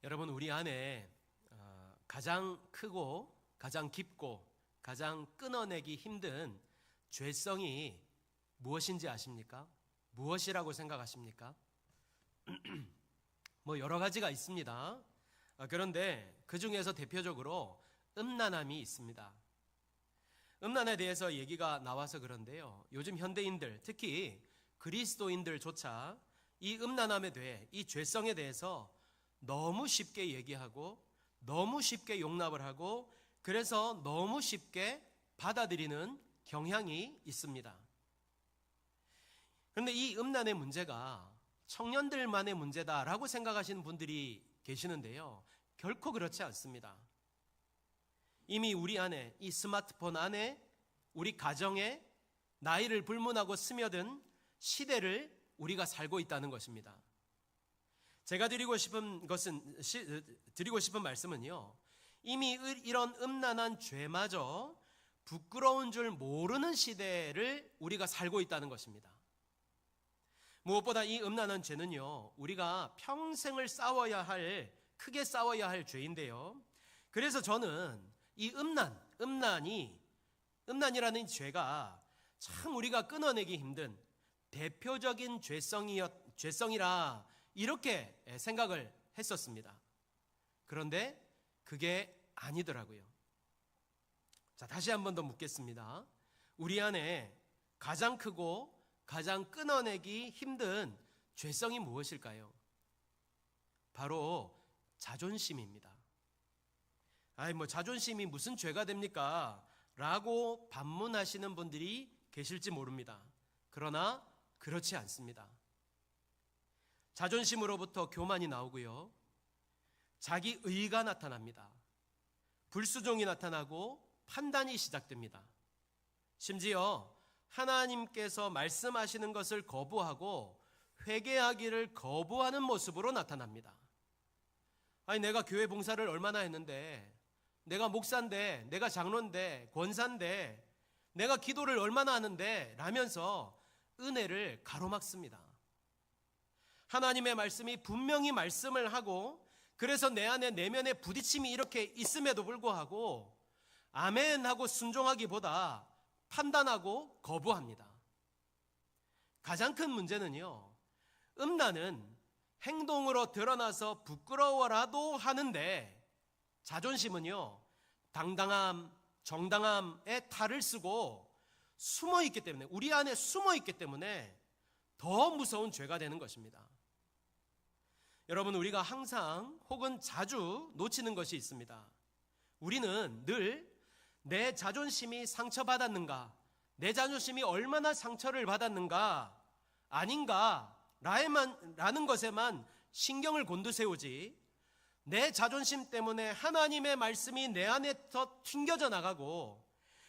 여러분, 우리 안에 가장 크고 가장 깊고 가장 끊어내기 힘든 죄성이 무엇인지 아십니까? 무엇이라고 생각하십니까? 뭐 여러 가지가 있습니다. 그런데 그 중에서 대표적으로 음란함이 있습니다. 음란에 대해서 얘기가 나와서 그런데요, 요즘 현대인들, 특히 그리스도인들조차 이 음란함에 대해, 이 죄성에 대해서 너무 쉽게 얘기하고 너무 쉽게 용납을 하고, 그래서 너무 쉽게 받아들이는 경향이 있습니다. 그런데 이 음란의 문제가 청년들만의 문제다라고 생각하시는 분들이 계시는데요, 결코 그렇지 않습니다. 이미 우리 안에, 이 스마트폰 안에, 우리 가정에 나이를 불문하고 스며든 시대를 우리가 살고 있다는 것입니다. 제가 드리고 싶은 말씀은요, 이미 이런 음란한 죄마저 부끄러운 줄 모르는 시대를 우리가 살고 있다는 것입니다. 무엇보다 이 음란한 죄는요, 우리가 평생을 크게 싸워야 할 죄인데요, 그래서 저는 이 음란이라는 죄가 참 우리가 끊어내기 힘든 대표적인 죄성이라 이렇게 생각을 했었습니다. 그런데 그게 아니더라고요. 자, 다시 한 번 더 묻겠습니다. 우리 안에 가장 크고 가장 끊어내기 힘든 죄성이 무엇일까요? 바로 자존심입니다. 자존심이 무슨 죄가 됩니까? 라고 반문하시는 분들이 계실지 모릅니다. 그러나 그렇지 않습니다. 자존심으로부터 교만이 나오고요, 자기 의가 나타납니다. 불수종이 나타나고 판단이 시작됩니다. 심지어 하나님께서 말씀하시는 것을 거부하고 회개하기를 거부하는 모습으로 나타납니다. 내가 교회 봉사를 얼마나 했는데, 내가 목사인데, 내가 장로인데, 권사인데, 내가 기도를 얼마나 하는데 라면서 은혜를 가로막습니다. 하나님의 말씀이 분명히 말씀을 하고, 그래서 내 안에 내면의 부딪힘이 이렇게 있음에도 불구하고 아멘 하고 순종하기보다 판단하고 거부합니다. 가장 큰 문제는요, 음란은 행동으로 드러나서 부끄러워라도 하는데, 자존심은요, 당당함, 정당함에 탈을 쓰고 숨어있기 때문에, 우리 안에 숨어있기 때문에 더 무서운 죄가 되는 것입니다. 여러분, 우리가 항상 혹은 자주 놓치는 것이 있습니다. 우리는 늘 내 자존심이 상처받았는가, 내 자존심이 얼마나 상처를 받았는가, 아닌가 라는 것에만 신경을 곤두세우지, 내 자존심 때문에 하나님의 말씀이 내 안에서 튕겨져 나가고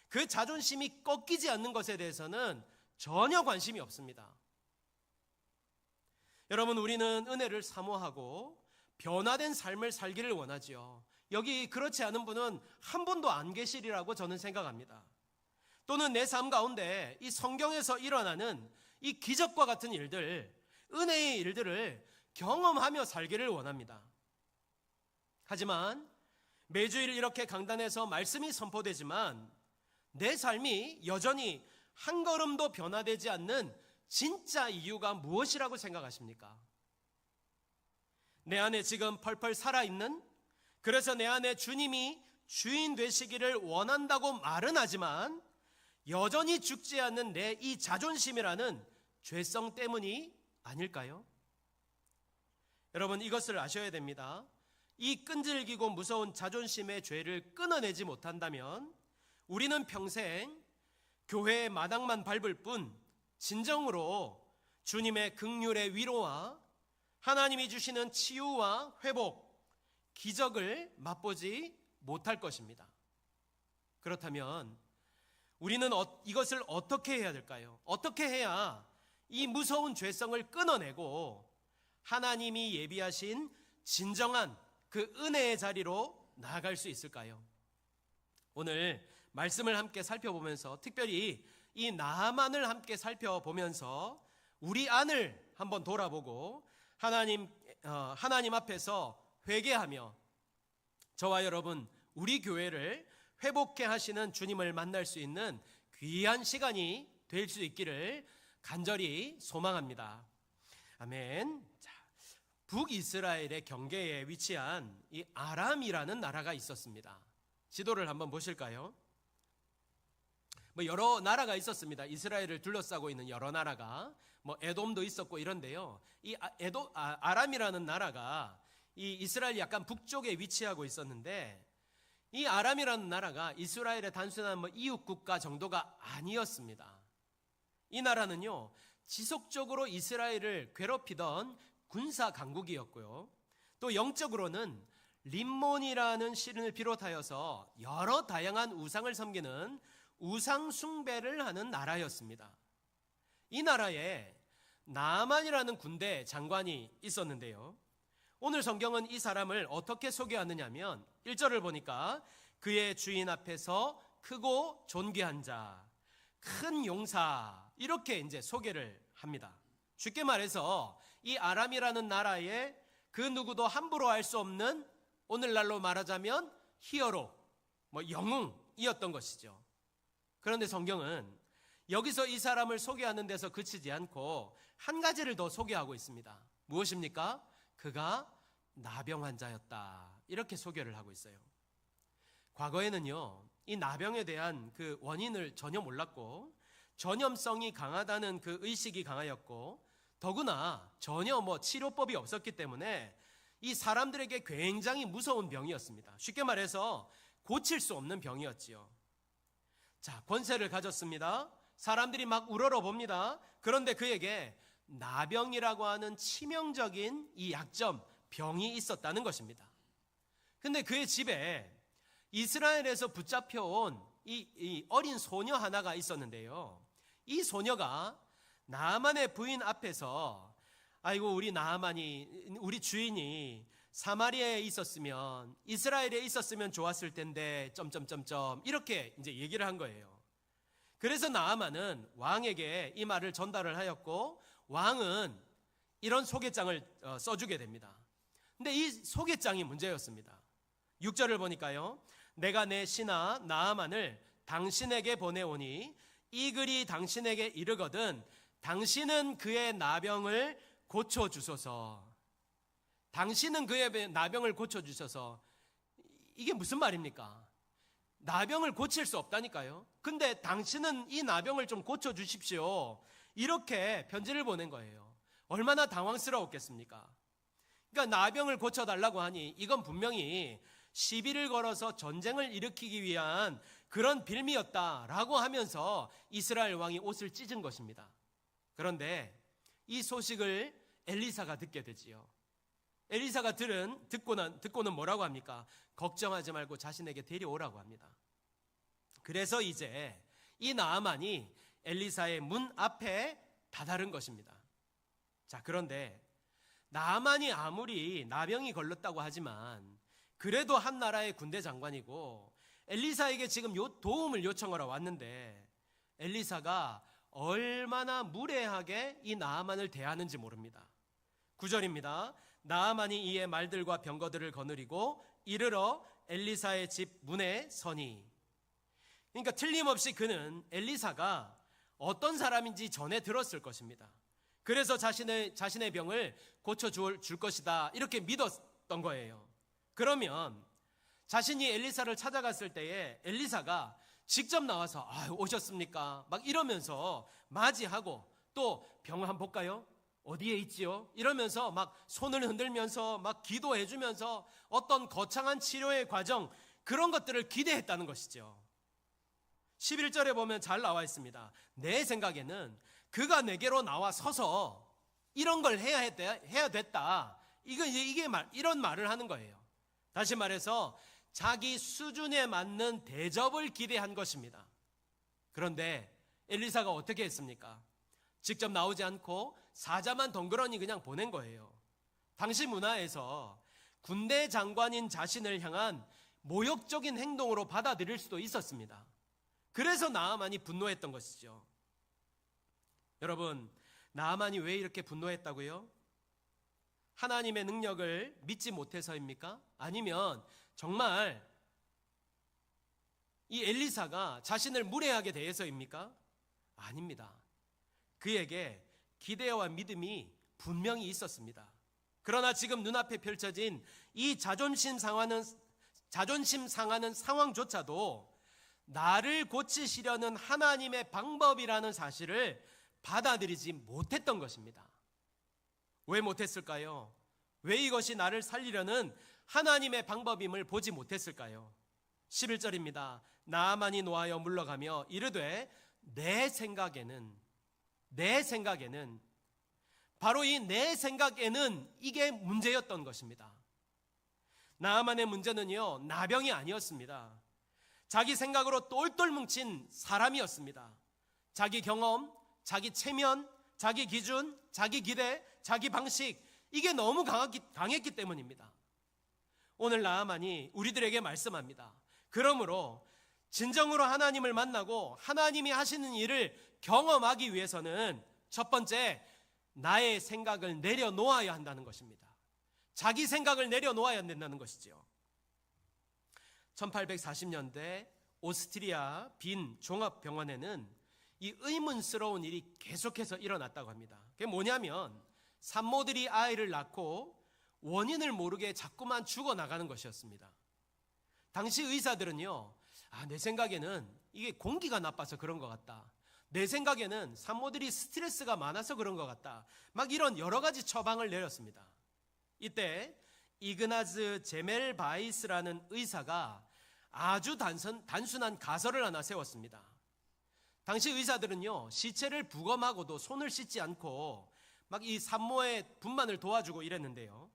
그 자존심이 꺾이지 않는 것에 대해서는 전혀 관심이 없습니다. 여러분, 우리는 은혜를 사모하고 변화된 삶을 살기를 원하지요. 여기 그렇지 않은 분은 한 분도 안 계시리라고 저는 생각합니다. 또는 내 삶 가운데 이 성경에서 일어나는 이 기적과 같은 일들, 은혜의 일들을 경험하며 살기를 원합니다. 하지만 매주일 이렇게 강단에서 말씀이 선포되지만 내 삶이 여전히 한 걸음도 변화되지 않는 진짜 이유가 무엇이라고 생각하십니까? 내 안에 지금 펄펄 살아있는, 그래서 내 안에 주님이 주인 되시기를 원한다고 말은 하지만 여전히 죽지 않는 내 이 자존심이라는 죄성 때문이 아닐까요? 여러분, 이것을 아셔야 됩니다. 이 끈질기고 무서운 자존심의 죄를 끊어내지 못한다면 우리는 평생 교회의 마당만 밟을 뿐 진정으로 주님의 긍휼의 위로와 하나님이 주시는 치유와 회복, 기적을 맛보지 못할 것입니다. 그렇다면 우리는 이것을 어떻게 해야 될까요? 어떻게 해야 이 무서운 죄성을 끊어내고 하나님이 예비하신 진정한 그 은혜의 자리로 나아갈 수 있을까요? 오늘 말씀을 함께 살펴보면서, 특별히 이 나만을 함께 살펴보면서 우리 안을 한번 돌아보고 하나님 앞에서 회개하며 저와 여러분 우리 교회를 회복해 하시는 주님을 만날 수 있는 귀한 시간이 될 수 있기를 간절히 소망합니다. 아멘. 자, 북이스라엘의 경계에 위치한 이 아람이라는 나라가 있었습니다. 지도를 한번 보실까요? 여러 나라가 있었습니다. 이스라엘을 둘러싸고 있는 여러 나라가 에돔도 있었고 이런데요. 이 아람이라는 나라가 이 이스라엘 약간 북쪽에 위치하고 있었는데 이 아람이라는 나라가 이스라엘의 단순한 이웃 국가 정도가 아니었습니다. 이 나라는요 지속적으로 이스라엘을 괴롭히던 군사 강국이었고요. 또 영적으로는 림몬이라는 신을 비롯하여서 여러 다양한 우상을 섬기는 우상 숭배를 하는 나라였습니다. 이 나라에 나아만이라는 군대 장관이 있었는데요. 오늘 성경은 이 사람을 어떻게 소개하느냐면 1절을 보니까 그의 주인 앞에서 크고 존귀한 자, 큰 용사 이렇게 이제 소개를 합니다. 쉽게 말해서 이 아람이라는 나라에 그 누구도 함부로 할 수 없는 오늘날로 말하자면 히어로, 영웅이었던 것이죠. 그런데 성경은 여기서 이 사람을 소개하는 데서 그치지 않고 한 가지를 더 소개하고 있습니다. 무엇입니까? 그가 나병 환자였다. 이렇게 소개를 하고 있어요. 과거에는요, 이 나병에 대한 그 원인을 전혀 몰랐고 전염성이 강하다는 그 의식이 강하였고 더구나 전혀 치료법이 없었기 때문에 이 사람들에게 굉장히 무서운 병이었습니다. 쉽게 말해서 고칠 수 없는 병이었지요. 자, 권세를 가졌습니다. 사람들이 막 우러러 봅니다. 그런데 그에게 나병이라고 하는 치명적인 이 약점, 병이 있었다는 것입니다. 근데 그의 집에 이스라엘에서 붙잡혀온 이 어린 소녀 하나가 있었는데요. 이 소녀가 나아만의 부인 앞에서 아이고 우리 나아만이 우리 주인이 사마리아에 있었으면 이스라엘에 있었으면 좋았을 텐데 점점점점 이렇게 이제 얘기를 한 거예요. 그래서 나아만은 왕에게 이 말을 전달을 하였고 왕은 이런 소개장을 써주게 됩니다. 근데 이 소개장이 문제였습니다. 6절을 보니까요. 내가 내 신하 나아만을 당신에게 보내오니 이 글이 당신에게 이르거든 당신은 그의 나병을 고쳐주소서. 당신은 그의 나병을 고쳐주셔서. 이게 무슨 말입니까? 나병을 고칠 수 없다니까요. 근데 당신은 이 나병을 좀 고쳐주십시오. 이렇게 편지를 보낸 거예요. 얼마나 당황스러웠겠습니까? 그러니까 나병을 고쳐달라고 하니 이건 분명히 시비를 걸어서 전쟁을 일으키기 위한 그런 빌미였다라고 하면서 이스라엘 왕이 옷을 찢은 것입니다. 그런데 이 소식을 엘리사가 듣게 되지요. 엘리사가 듣고는 뭐라고 합니까? 걱정하지 말고 자신에게 데려오라고 합니다. 그래서 이제 이 나아만이 엘리사의 문 앞에 다다른 것입니다. 자, 그런데 나아만이 아무리 나병이 걸렸다고 하지만 그래도 한 나라의 군대 장관이고 엘리사에게 지금 도움을 요청하러 왔는데 엘리사가 얼마나 무례하게 이 나아만을 대하는지 모릅니다. 9절입니다. 나아만이 이에 말들과 병거들을 거느리고 이르러 엘리사의 집 문에 서니. 그러니까 틀림없이 그는 엘리사가 어떤 사람인지 전에 들었을 것입니다. 그래서 자신의 병을 고쳐줄 것이다 이렇게 믿었던 거예요. 그러면 자신이 엘리사를 찾아갔을 때에 엘리사가 직접 나와서 오셨습니까? 막 이러면서 맞이하고 또 병을 한번 볼까요? 어디에 있지요? 이러면서 막 손을 흔들면서 막 기도해주면서 어떤 거창한 치료의 과정 그런 것들을 기대했다는 것이죠. 11절에 보면 잘 나와 있습니다. 내 생각에는 그가 내게로 나와 서서 이런 걸 해야 됐다. 이런 말을 하는 거예요. 다시 말해서 자기 수준에 맞는 대접을 기대한 것입니다. 그런데 엘리사가 어떻게 했습니까? 직접 나오지 않고 사자만 덩그러니 그냥 보낸 거예요. 당시 문화에서 군대 장관인 자신을 향한 모욕적인 행동으로 받아들일 수도 있었습니다. 그래서 나아만이 분노했던 것이죠. 여러분, 나아만이 왜 이렇게 분노했다고요? 하나님의 능력을 믿지 못해서입니까? 아니면 정말 이 엘리사가 자신을 무례하게 대해서입니까? 아닙니다. 그에게 기대와 믿음이 분명히 있었습니다. 그러나 지금 눈앞에 펼쳐진 이 자존심 상하는 상황조차도 나를 고치시려는 하나님의 방법이라는 사실을 받아들이지 못했던 것입니다. 왜 못했을까요? 왜 이것이 나를 살리려는 하나님의 방법임을 보지 못했을까요? 11절입니다. 나아만이 노하여 물러가며 이르되 내 생각에는 바로 이 내 생각에는 이게 문제였던 것입니다. 나아만의 문제는요, 나병이 아니었습니다. 자기 생각으로 똘똘 뭉친 사람이었습니다. 자기 경험, 자기 체면, 자기 기준, 자기 기대, 자기 방식, 이게 너무 강했기 때문입니다. 오늘 나아만이 우리들에게 말씀합니다. 그러므로 진정으로 하나님을 만나고 하나님이 하시는 일을 경험하기 위해서는 첫 번째, 나의 생각을 내려놓아야 한다는 것입니다. 자기 생각을 내려놓아야 된다는 것이죠. 1840년대 오스트리아 빈 종합병원에는 이 의문스러운 일이 계속해서 일어났다고 합니다. 그게 뭐냐면 산모들이 아이를 낳고 원인을 모르게 자꾸만 죽어나가는 것이었습니다. 당시 의사들은요, 내 생각에는 이게 공기가 나빠서 그런 것 같다. 내 생각에는 산모들이 스트레스가 많아서 그런 것 같다. 막 이런 여러 가지 처방을 내렸습니다. 이때 이그나즈 제멜바이스라는 의사가 아주 단순한 가설을 하나 세웠습니다. 당시 의사들은요, 시체를 부검하고도 손을 씻지 않고 막 이 산모의 분만을 도와주고 이랬는데요.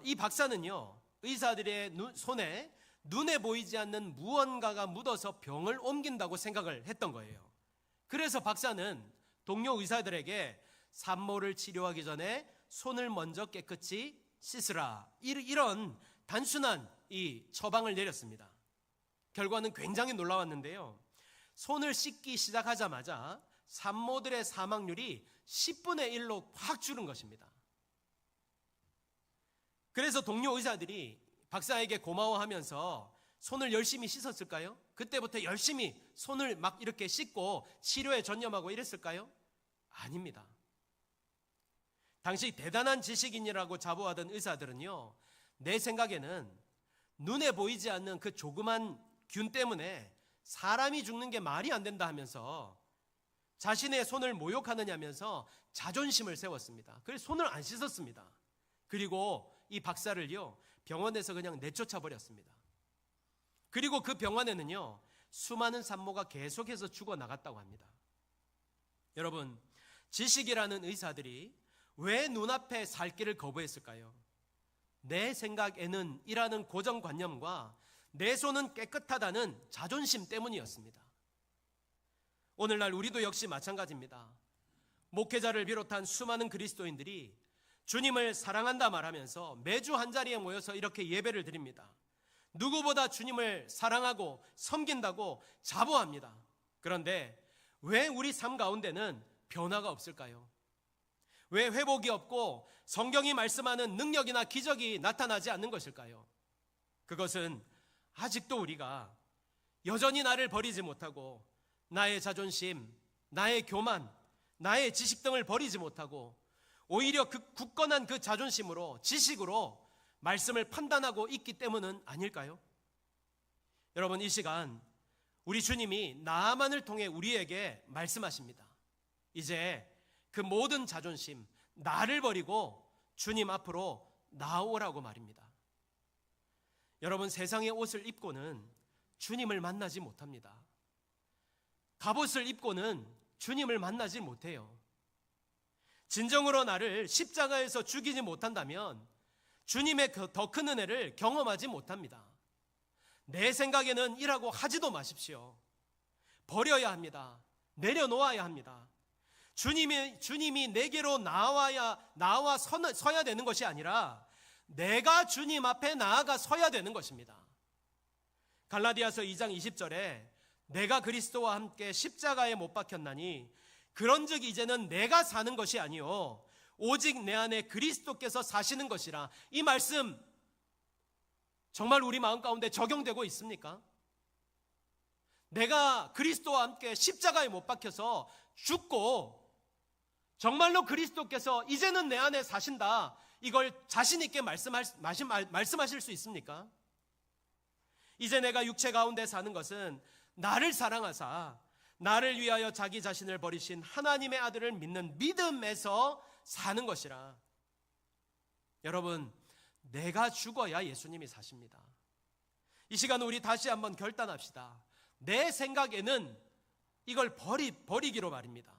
이 박사는요, 의사들의 손에 눈에 보이지 않는 무언가가 묻어서 병을 옮긴다고 생각을 했던 거예요. 그래서 박사는 동료 의사들에게 산모를 치료하기 전에 손을 먼저 깨끗이 씻으라, 이런 단순한 이 처방을 내렸습니다. 결과는 굉장히 놀라웠는데요, 손을 씻기 시작하자마자 산모들의 사망률이 10분의 1로 확 줄은 것입니다. 그래서 동료 의사들이 박사에게 고마워하면서 손을 열심히 씻었을까요? 그때부터 열심히 손을 막 이렇게 씻고 치료에 전념하고 이랬을까요? 아닙니다. 당시 대단한 지식인이라고 자부하던 의사들은요, 내 생각에는 눈에 보이지 않는 그 조그만 균 때문에 사람이 죽는 게 말이 안 된다 하면서 자신의 손을 모욕하느냐면서 자존심을 세웠습니다. 그래서 손을 안 씻었습니다. 그리고 이 박사를요, 병원에서 그냥 내쫓아 버렸습니다. 그리고 그 병원에는요, 수많은 산모가 계속해서 죽어나갔다고 합니다. 여러분, 지식이라는 의사들이 왜 눈앞에 살 길을 거부했을까요? 내 생각에는 이라는 고정관념과 내 손은 깨끗하다는 자존심 때문이었습니다. 오늘날 우리도 역시 마찬가지입니다. 목회자를 비롯한 수많은 그리스도인들이 주님을 사랑한다 말하면서 매주 한자리에 모여서 이렇게 예배를 드립니다. 누구보다 주님을 사랑하고 섬긴다고 자부합니다. 그런데 왜 우리 삶 가운데는 변화가 없을까요? 왜 회복이 없고 성경이 말씀하는 능력이나 기적이 나타나지 않는 것일까요? 그것은 아직도 우리가 여전히 나를 버리지 못하고 나의 자존심, 나의 교만, 나의 지식 등을 버리지 못하고 오히려 그 굳건한 그 자존심으로, 지식으로 말씀을 판단하고 있기 때문은 아닐까요? 여러분, 이 시간 우리 주님이 나아만을 통해 우리에게 말씀하십니다. 이제 그 모든 자존심, 나를 버리고 주님 앞으로 나오라고 말입니다. 여러분, 세상의 옷을 입고는 주님을 만나지 못합니다. 갑옷을 입고는 주님을 만나지 못해요. 진정으로 나를 십자가에서 죽이지 못한다면 주님의 더 큰 은혜를 경험하지 못합니다. 내 생각에는 이라고 하지도 마십시오. 버려야 합니다. 내려놓아야 합니다. 주님이 내게로 나와 서야 되는 것이 아니라 내가 주님 앞에 나아가 서야 되는 것입니다. 갈라디아서 2장 20절에 내가 그리스도와 함께 십자가에 못 박혔나니 그런즉 이제는 내가 사는 것이 아니요 오직 내 안에 그리스도께서 사시는 것이라. 이 말씀 정말 우리 마음 가운데 적용되고 있습니까? 내가 그리스도와 함께 십자가에 못 박혀서 죽고 정말로 그리스도께서 이제는 내 안에 사신다, 이걸 자신 있게 말씀하실 수 있습니까? 이제 내가 육체 가운데 사는 것은 나를 사랑하사 나를 위하여 자기 자신을 버리신 하나님의 아들을 믿는 믿음에서 사는 것이라. 여러분, 내가 죽어야 예수님이 사십니다. 이 시간 우리 다시 한번 결단합시다. 내 생각에는 이걸 버리기로 말입니다.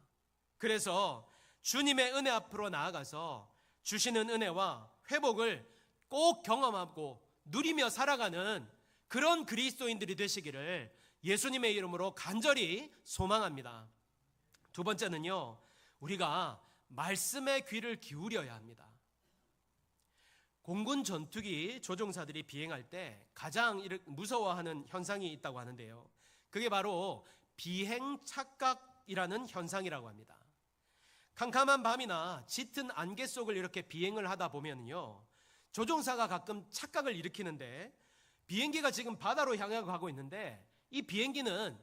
그래서 주님의 은혜 앞으로 나아가서 주시는 은혜와 회복을 꼭 경험하고 누리며 살아가는 그런 그리스도인들이 되시기를 예수님의 이름으로 간절히 소망합니다. 두 번째는요, 우리가 말씀의 귀를 기울여야 합니다. 공군 전투기 조종사들이 비행할 때 가장 무서워하는 현상이 있다고 하는데요, 그게 바로 비행 착각이라는 현상이라고 합니다. 캄캄한 밤이나 짙은 안개 속을 이렇게 비행을 하다 보면요, 조종사가 가끔 착각을 일으키는데, 비행기가 지금 바다로 향해 가고 있는데 이 비행기가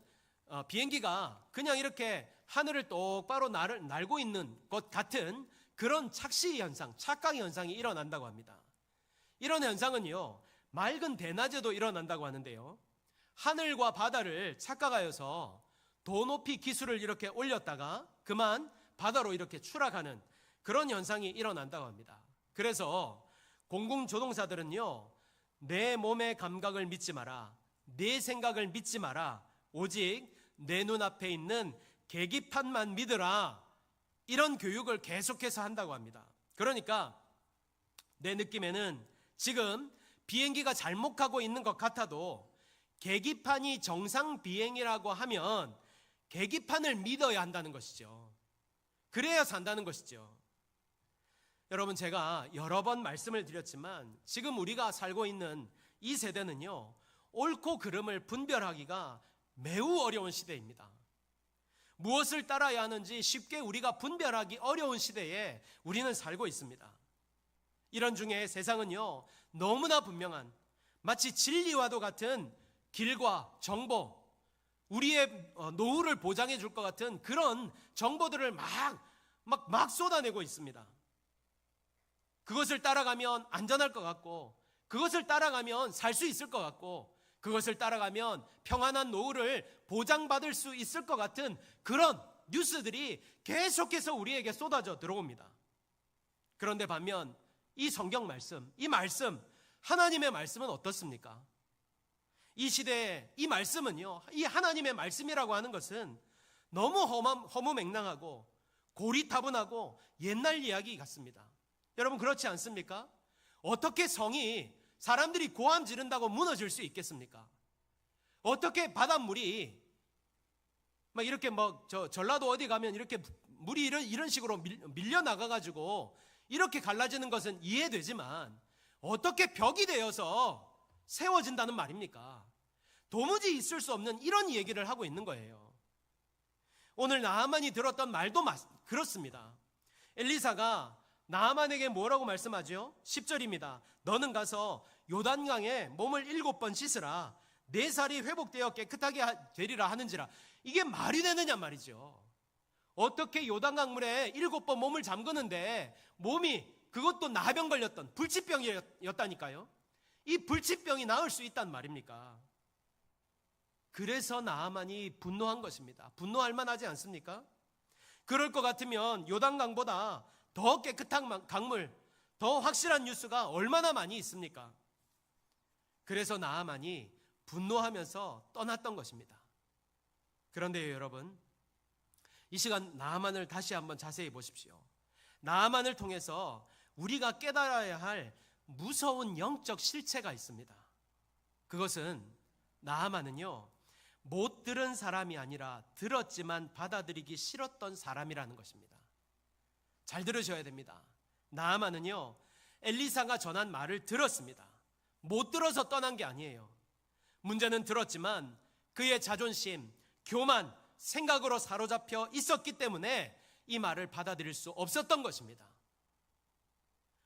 그냥 이렇게 하늘을 똑바로 날고 있는 것 같은 그런 착시 현상, 착각 현상이 일어난다고 합니다. 이런 현상은요, 맑은 대낮에도 일어난다고 하는데요, 하늘과 바다를 착각하여서 도 높이 기술을 이렇게 올렸다가 그만 바다로 이렇게 추락하는 그런 현상이 일어난다고 합니다. 그래서 공군 조종사들은요, 내 몸의 감각을 믿지 마라, 내 생각을 믿지 마라, 오직 내 눈앞에 있는 계기판만 믿으라, 이런 교육을 계속해서 한다고 합니다. 그러니까 내 느낌에는 지금 비행기가 잘못 가고 있는 것 같아도 계기판이 정상 비행이라고 하면 계기판을 믿어야 한다는 것이죠. 그래야 산다는 것이죠. 여러분, 제가 여러 번 말씀을 드렸지만 지금 우리가 살고 있는 이 세대는요, 옳고 그름을 분별하기가 매우 어려운 시대입니다. 무엇을 따라야 하는지 쉽게 우리가 분별하기 어려운 시대에 우리는 살고 있습니다. 이런 중에 세상은요, 너무나 분명한, 마치 진리와도 같은 길과 정보, 우리의 노후를 보장해 줄 것 같은 그런 정보들을 막 쏟아내고 있습니다. 그것을 따라가면 안전할 것 같고, 그것을 따라가면 살 수 있을 것 같고, 그것을 따라가면 평안한 노후를 보장받을 수 있을 것 같은 그런 뉴스들이 계속해서 우리에게 쏟아져 들어옵니다. 그런데 반면 이 성경 말씀, 이 말씀, 하나님의 말씀은 어떻습니까? 이 시대에 이 말씀은요, 이 하나님의 말씀이라고 하는 것은 너무 허무맹랑하고 고리타분하고 옛날 이야기 같습니다. 여러분, 그렇지 않습니까? 어떻게 성이 사람들이 고함 지른다고 무너질 수 있겠습니까? 어떻게 바닷물이 막 이렇게 전라도 어디 가면 이렇게 물이 이런 식으로 밀려 나가가지고 이렇게 갈라지는 것은 이해되지만 어떻게 벽이 되어서 세워진다는 말입니까? 도무지 있을 수 없는 이런 얘기를 하고 있는 거예요. 오늘 나하만이 들었던 말도 그렇습니다. 엘리사가 나하만에게 뭐라고 말씀하죠? 10절입니다. 너는 가서 요단강에 몸을 7번 씻으라. 내 살이 회복되어 깨끗하게 되리라 하는지라. 이게 말이 되느냐 말이죠. 어떻게 요단강물에 7번 몸을 잠그는데 몸이, 그것도 나병 걸렸던 불치병이었다니까요. 이 불치병이 나을 수 있단 말입니까? 그래서 나하만이 분노한 것입니다. 분노할 만하지 않습니까? 그럴 것 같으면 요단강보다 더 깨끗한 강물, 더 확실한 뉴스가 얼마나 많이 있습니까? 그래서 나하만이 분노하면서 떠났던 것입니다. 그런데요, 여러분, 이 시간 나하만을 다시 한번 자세히 보십시오. 나하만을 통해서 우리가 깨달아야 할 무서운 영적 실체가 있습니다. 그것은 나하만은요, 못 들은 사람이 아니라 들었지만 받아들이기 싫었던 사람이라는 것입니다. 잘 들으셔야 됩니다. 나하만은요, 엘리사가 전한 말을 들었습니다. 못 들어서 떠난 게 아니에요. 문제는 들었지만 그의 자존심, 교만, 생각으로 사로잡혀 있었기 때문에 이 말을 받아들일 수 없었던 것입니다.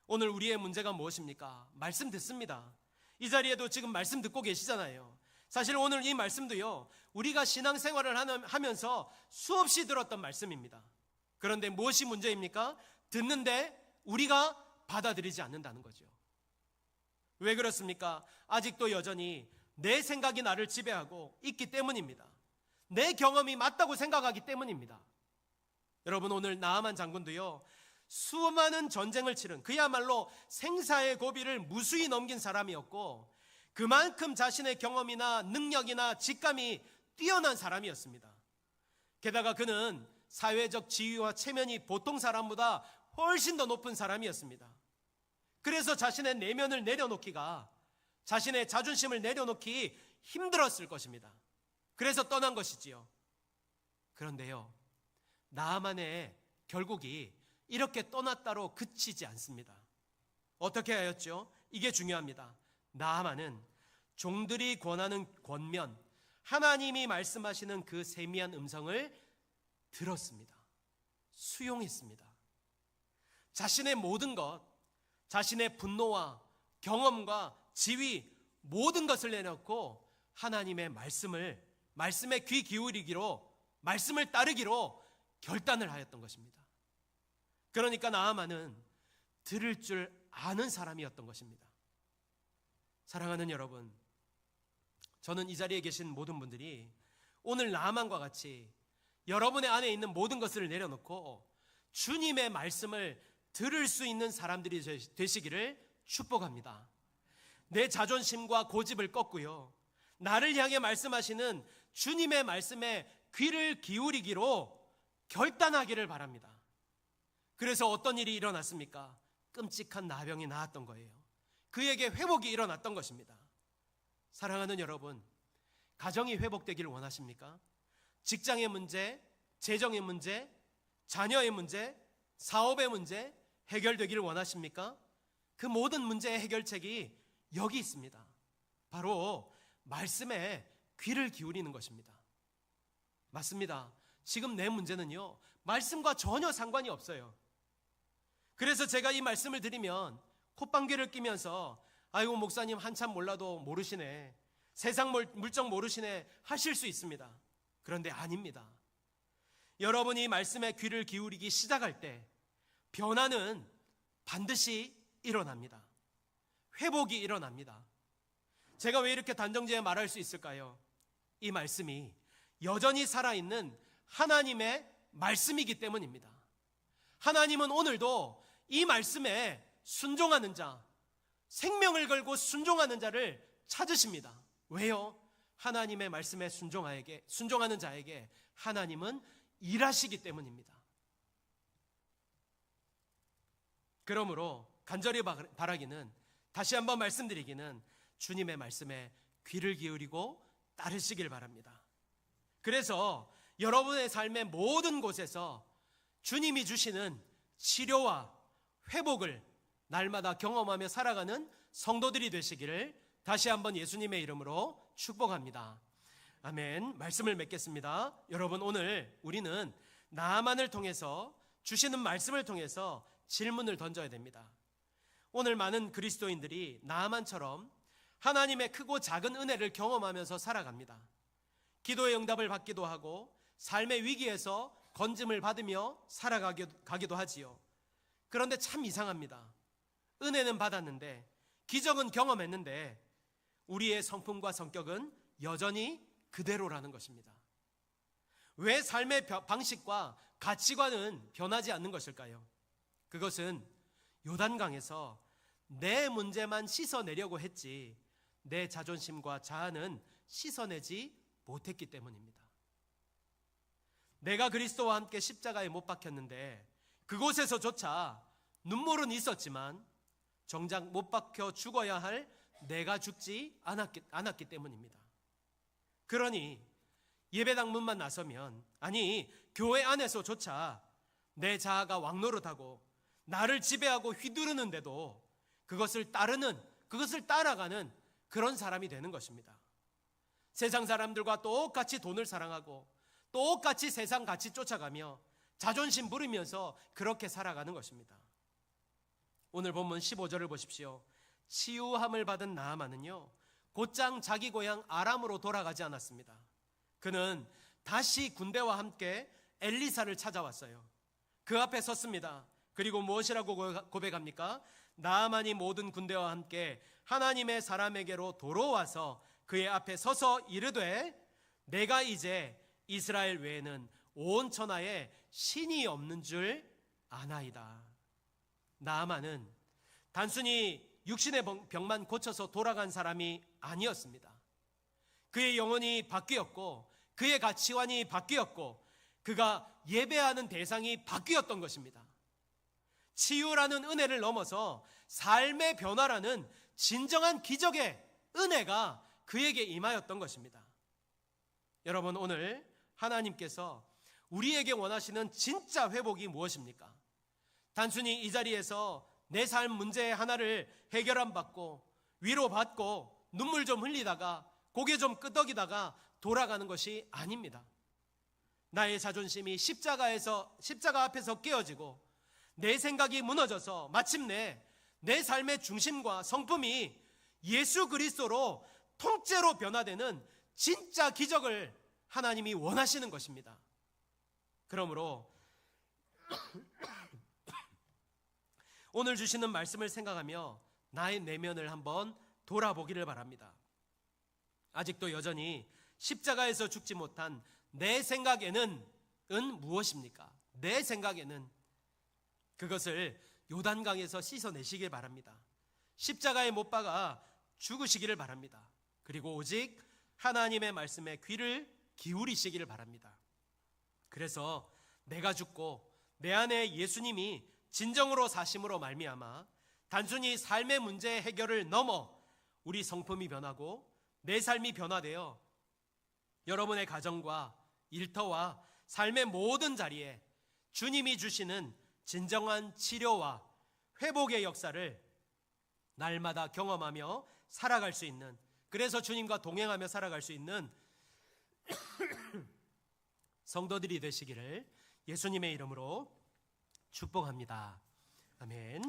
오늘 우리의 문제가 무엇입니까? 말씀 듣습니다. 이 자리에도 지금 말씀 듣고 계시잖아요. 사실 오늘 이 말씀도요, 우리가 신앙생활을 하면서 수없이 들었던 말씀입니다. 그런데 무엇이 문제입니까? 듣는데 우리가 받아들이지 않는다는 거죠. 왜 그렇습니까? 아직도 여전히 내 생각이 나를 지배하고 있기 때문입니다. 내 경험이 맞다고 생각하기 때문입니다. 여러분, 오늘 나아만 장군도요, 수많은 전쟁을 치른, 그야말로 생사의 고비를 무수히 넘긴 사람이었고, 그만큼 자신의 경험이나 능력이나 직감이 뛰어난 사람이었습니다. 게다가 그는 사회적 지위와 체면이 보통 사람보다 훨씬 더 높은 사람이었습니다. 그래서 자신의 내면을 내려놓기가, 자신의 자존심을 내려놓기 힘들었을 것입니다. 그래서 떠난 것이지요. 그런데요, 나아만의 결국이 이렇게 떠났다로 그치지 않습니다. 어떻게 하였죠? 이게 중요합니다. 나아만은 종들이 권하는 권면, 하나님이 말씀하시는 그 세미한 음성을 들었습니다. 수용했습니다. 자신의 모든 것, 자신의 분노와 경험과 지위, 모든 것을 내놓고 하나님의 말씀에 귀 기울이기로, 말씀을 따르기로 결단을 하였던 것입니다. 그러니까 나아만은 들을 줄 아는 사람이었던 것입니다. 사랑하는 여러분, 저는 이 자리에 계신 모든 분들이 오늘 나아만과 같이 여러분의 안에 있는 모든 것을 내려놓고 주님의 말씀을 들을 수 있는 사람들이 되시기를 축복합니다. 내 자존심과 고집을 꺾고요, 나를 향해 말씀하시는 주님의 말씀에 귀를 기울이기로 결단하기를 바랍니다. 그래서 어떤 일이 일어났습니까? 끔찍한 나병이 나았던 거예요. 그에게 회복이 일어났던 것입니다. 사랑하는 여러분, 가정이 회복되기를 원하십니까? 직장의 문제, 재정의 문제, 자녀의 문제, 사업의 문제 해결되기를 원하십니까? 그 모든 문제의 해결책이 여기 있습니다. 바로 말씀에 귀를 기울이는 것입니다. 맞습니다. 지금 내 문제는요, 말씀과 전혀 상관이 없어요. 그래서 제가 이 말씀을 드리면 콧방귀를 끼면서 아이고 목사님 한참 몰라도 모르시네, 세상 물정 모르시네 하실 수 있습니다. 그런데 아닙니다. 여러분이 말씀에 귀를 기울이기 시작할 때 변화는 반드시 일어납니다. 회복이 일어납니다. 제가 왜 이렇게 단정지에 말할 수 있을까요? 이 말씀이 여전히 살아있는 하나님의 말씀이기 때문입니다. 하나님은 오늘도 이 말씀에 순종하는 자, 생명을 걸고 순종하는 자를 찾으십니다. 왜요? 하나님의 말씀에 순종하는 자에게 하나님은 일하시기 때문입니다. 그러므로 간절히 바라기는, 다시 한번 말씀드리기는, 주님의 말씀에 귀를 기울이고 따르시길 바랍니다. 그래서 여러분의 삶의 모든 곳에서 주님이 주시는 치료와 회복을 날마다 경험하며 살아가는 성도들이 되시기를 다시 한번 예수님의 이름으로 축복합니다. 아멘. 말씀을 맺겠습니다. 여러분, 오늘 우리는 나아만을 통해서, 주시는 말씀을 통해서 질문을 던져야 됩니다. 오늘 많은 그리스도인들이 나아만처럼 하나님의 크고 작은 은혜를 경험하면서 살아갑니다. 기도의 응답을 받기도 하고 삶의 위기에서 건짐을 받으며 살아가기도 하지요. 그런데 참 이상합니다. 은혜는 받았는데, 기적은 경험했는데 우리의 성품과 성격은 여전히 그대로라는 것입니다. 왜 삶의 방식과 가치관은 변하지 않는 것일까요? 그것은 요단강에서 내 문제만 씻어내려고 했지 내 자존심과 자아는 씻어내지 못했기 때문입니다. 내가 그리스도와 함께 십자가에 못 박혔는데 그곳에서조차 눈물은 있었지만 정작 못 박혀 죽어야 할 내가 죽지 않았기 때문입니다. 그러니 예배당 문만 나서면, 아니 교회 안에서조차 내 자아가 왕노릇하고 나를 지배하고 휘두르는데도 그것을 따라가는 그런 사람이 되는 것입니다. 세상 사람들과 똑같이 돈을 사랑하고 똑같이 세상 가치 쫓아가며 자존심 부리면서 그렇게 살아가는 것입니다. 오늘 본문 15절을 보십시오. 치유함을 받은 나아만은요, 곧장 자기 고향 아람으로 돌아가지 않았습니다. 그는 다시 군대와 함께 엘리사를 찾아왔어요. 그 앞에 섰습니다. 그리고 무엇이라고 고백합니까? 나아만이 모든 군대와 함께 하나님의 사람에게로 돌아와서 그의 앞에 서서 이르되, 내가 이제 이스라엘 외에는 온 천하에 신이 없는 줄 아나이다. 나아만은 단순히 육신의 병만 고쳐서 돌아간 사람이 아니었습니다. 그의 영혼이 바뀌었고, 그의 가치관이 바뀌었고, 그가 예배하는 대상이 바뀌었던 것입니다. 치유라는 은혜를 넘어서 삶의 변화라는 진정한 기적의 은혜가 그에게 임하였던 것입니다. 여러분, 오늘 하나님께서 우리에게 원하시는 진짜 회복이 무엇입니까? 단순히 이 자리에서 내 삶 문제 하나를 해결 안 받고 위로받고 눈물 좀 흘리다가 고개 좀 끄덕이다가 돌아가는 것이 아닙니다. 나의 자존심이 십자가 앞에서 깨어지고 내 생각이 무너져서 마침내 내 삶의 중심과 성품이 예수 그리스도로 통째로 변화되는 진짜 기적을 하나님이 원하시는 것입니다. 그러므로 오늘 주시는 말씀을 생각하며 나의 내면을 한번 돌아보기를 바랍니다. 아직도 여전히 십자가에서 죽지 못한 내 생각에는 무엇입니까? 내 생각에는 그것을 요단강에서 씻어내시길 바랍니다. 십자가에 못 박아 죽으시기를 바랍니다. 그리고 오직 하나님의 말씀에 귀를 기울이시기를 바랍니다. 그래서 내가 죽고 내 안에 예수님이 진정으로 사심으로 말미암아 단순히 삶의 문제 해결을 넘어 우리 성품이 변하고 내 삶이 변화되어 여러분의 가정과 일터와 삶의 모든 자리에 주님이 주시는 진정한 치료와 회복의 역사를 날마다 경험하며 살아갈 수 있는, 그래서 주님과 동행하며 살아갈 수 있는 성도들이 되시기를 예수님의 이름으로 축복합니다. 아멘.